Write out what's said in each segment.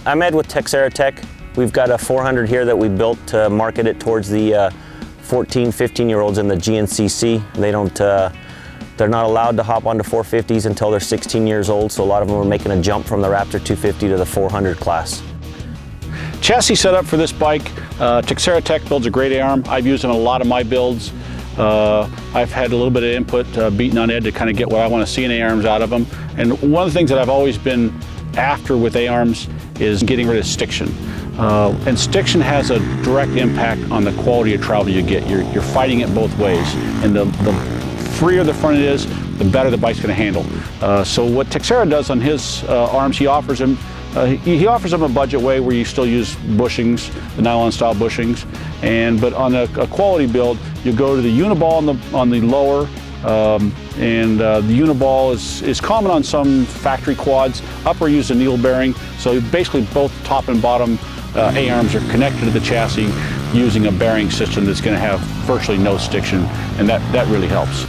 I'm Ed with Teixeira Tech. We've got a 400 here that we built to market it towards the 14, 15-year-olds in the GNCC. They don't, they're not allowed to hop onto 450s until they're 16 years old, so a lot of them are making a jump from the Raptor 250 to the 400 class. Chassis setup for this bike, Teixeira Tech builds a great A-arm. I've used them in a lot of my builds. I've had a little bit of input beaten on Ed to kind of get what I want to see in A-arms out of them. And one of the things that I've always been after with A-arms is getting rid of stiction. And stiction has a direct impact on the quality of travel you get. You're fighting it both ways. And the freer the front it is, the better the bike's going to handle. So what Teixeira does on his arms, he offers them a budget way where you still use bushings, the nylon style bushings, but on a quality build, you go to the uniball on the lower, the uniball is common on some factory quads. Upper use a needle bearing, so basically both top and bottom A-arms are connected to the chassis using a bearing system that's going to have virtually no stiction, and that really helps.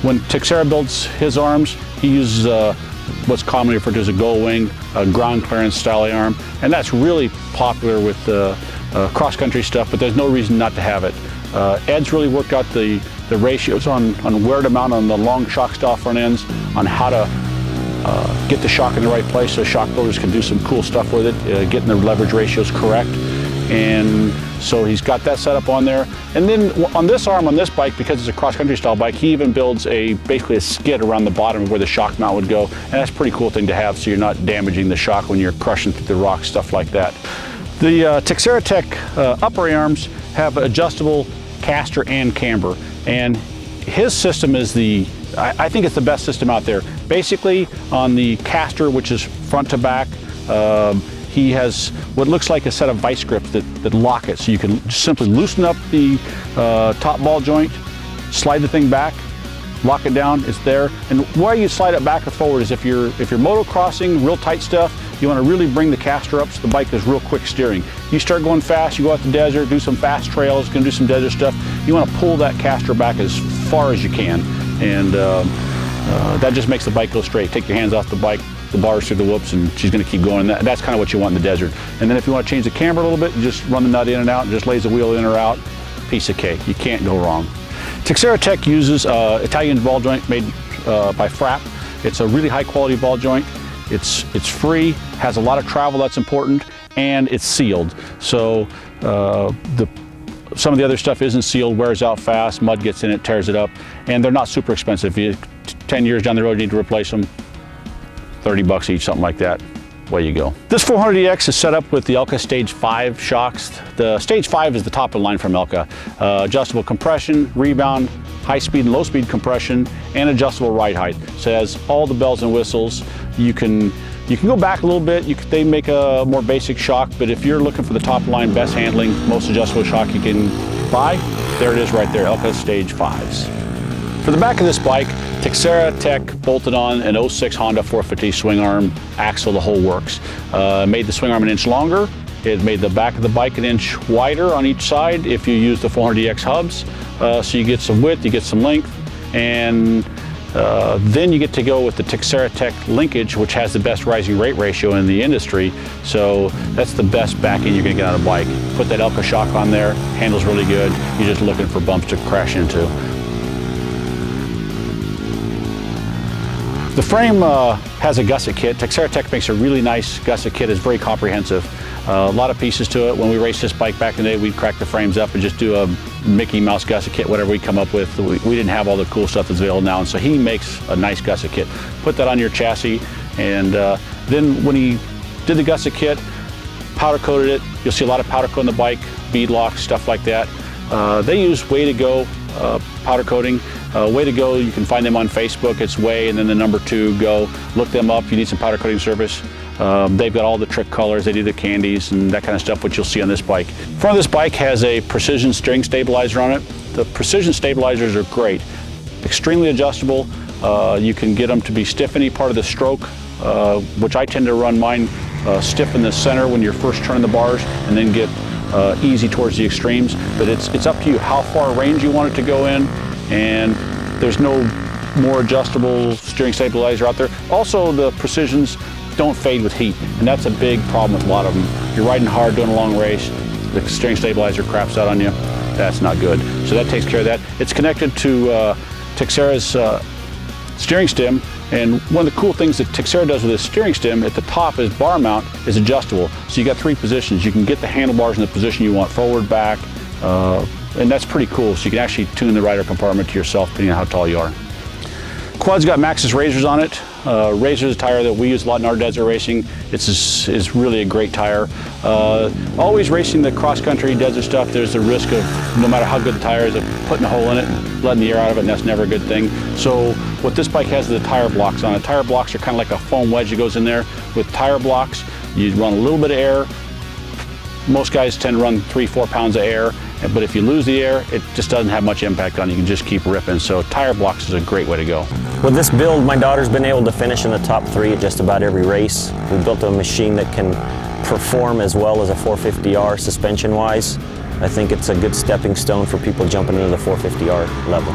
When Teixeira builds his arms, he uses what's commonly referred to as a gull wing, a ground clearance style A-arm, and that's really popular with cross-country stuff, but there's no reason not to have it. Ed's really worked out the ratios on where to mount on the long shock style front ends, on how to get the shock in the right place so shock builders can do some cool stuff with it, getting the leverage ratios correct. And so he's got that set up on there. And then on this arm, on this bike, because it's a cross-country style bike, he even builds basically a skid around the bottom where the shock mount would go. And that's a pretty cool thing to have, so you're not damaging the shock when you're crushing through the rocks, stuff like that. The Teixeira Tech upper arms have adjustable caster and camber. And his system is I think it's the best system out there. Basically, on the caster, which is front to back, he has what looks like a set of vice grips that lock it, so you can simply loosen up the top ball joint, slide the thing back, lock it down, it's there. And why you slide it back or forward is if you're motocrossing, real tight stuff, you want to really bring the caster up so the bike is real quick steering. You start going fast, you go out the desert, do some fast trails, gonna do some desert stuff, you want to pull that caster back as far as you can, and that just makes the bike go straight. Take your hands off the bike, the bars through the whoops, and she's going to keep going. That's kind of what you want in the desert. And then if you want to change the camber a little bit, you just run the nut in and out and just lays the wheel in or out. Piece of cake. You can't go wrong. Teixeira Tech uses Italian ball joint made by Frapp. It's a really high quality ball joint. It's free, has a lot of travel, that's important, and it's sealed. So some of the other stuff isn't sealed, wears out fast, mud gets in it, tears it up, and they're not super expensive. 10 years down the road, you need to replace them. 30 bucks each, something like that. Away you go. This 400EX is set up with the Elka Stage 5 shocks. The Stage 5 is the top of the line from Elka. Adjustable compression, rebound, high speed and low speed compression, and adjustable ride height. So it has all the bells and whistles. You can go back a little bit. They make a more basic shock, but if you're looking for the top line, best handling, most adjustable shock you can buy, there it is right there, Elka Stage 5s. For the back of this bike, Teixeira Tech bolted on an 06 Honda 450 swing arm axle, the whole works. Made the swing arm an inch longer. It made the back of the bike an inch wider on each side if you use the 400EX hubs. So you get some width, you get some length, and then you get to go with the Teixeira Tech linkage, which has the best rising rate ratio in the industry. So that's the best back end you're gonna get on a bike. Put that Elka shock on there, handles really good. You're just looking for bumps to crash into. The frame has a gusset kit. Teixeira Tech makes a really nice gusset kit. It's very comprehensive. A lot of pieces to it. When we raced this bike back in the day, we'd crack the frames up and just do a Mickey Mouse gusset kit, whatever we come up with. We didn't have all the cool stuff that's available now, and so he makes a nice gusset kit. Put that on your chassis, and then when he did the gusset kit, powder coated it. You'll see a lot of powder coat on the bike, bead locks, stuff like that. They use Way to Go powder coating. Way to Go, you can find them on Facebook. It's Way and then the number 2 Go. Look them up if you need some powder coating service. They've got all the trick colors. They do the candies and that kind of stuff, which you'll see on this bike. Front of this bike has a precision steering stabilizer on it. The precision stabilizers are great. Extremely adjustable. You can get them to be stiff any part of the stroke, which I tend to run mine stiff in the center when you're first turning the bars, and then get easy towards the extremes. But it's up to you how far range you want it to go in, and there's no more adjustable steering stabilizer out there. Also, the Precisions don't fade with heat, and that's a big problem with a lot of them. You're riding hard, doing a long race, the steering stabilizer craps out on you. That's not good. So that takes care of that. It's connected to Teixeira's steering stem, and one of the cool things that Teixeira does with this steering stem at the top is bar mount is adjustable. So you got 3 positions. You can get the handlebars in the position you want, forward, back, and that's pretty cool. So you can actually tune the rider compartment to yourself depending on how tall you are. Quad's got Maxxis RAZRs on it. RAZR is a tire that we use a lot in our desert racing. It's really a great tire. Always racing the cross-country desert stuff, there's the risk of, no matter how good the tire is, of putting a hole in it and letting the air out of it, and that's never a good thing. So what this bike has is the tire blocks on it. Tire blocks are kind of like a foam wedge that goes in there. With tire blocks, you run a little bit of air. Most guys tend to run 3-4 pounds of air, but if you lose the air, it just doesn't have much impact on you. You can just keep ripping. So tire blocks is a great way to go. With this build, my daughter's been able to finish in the top 3 at just about every race. We built a machine that can perform as well as a 450R suspension-wise. I think it's a good stepping stone for people jumping into the 450R level.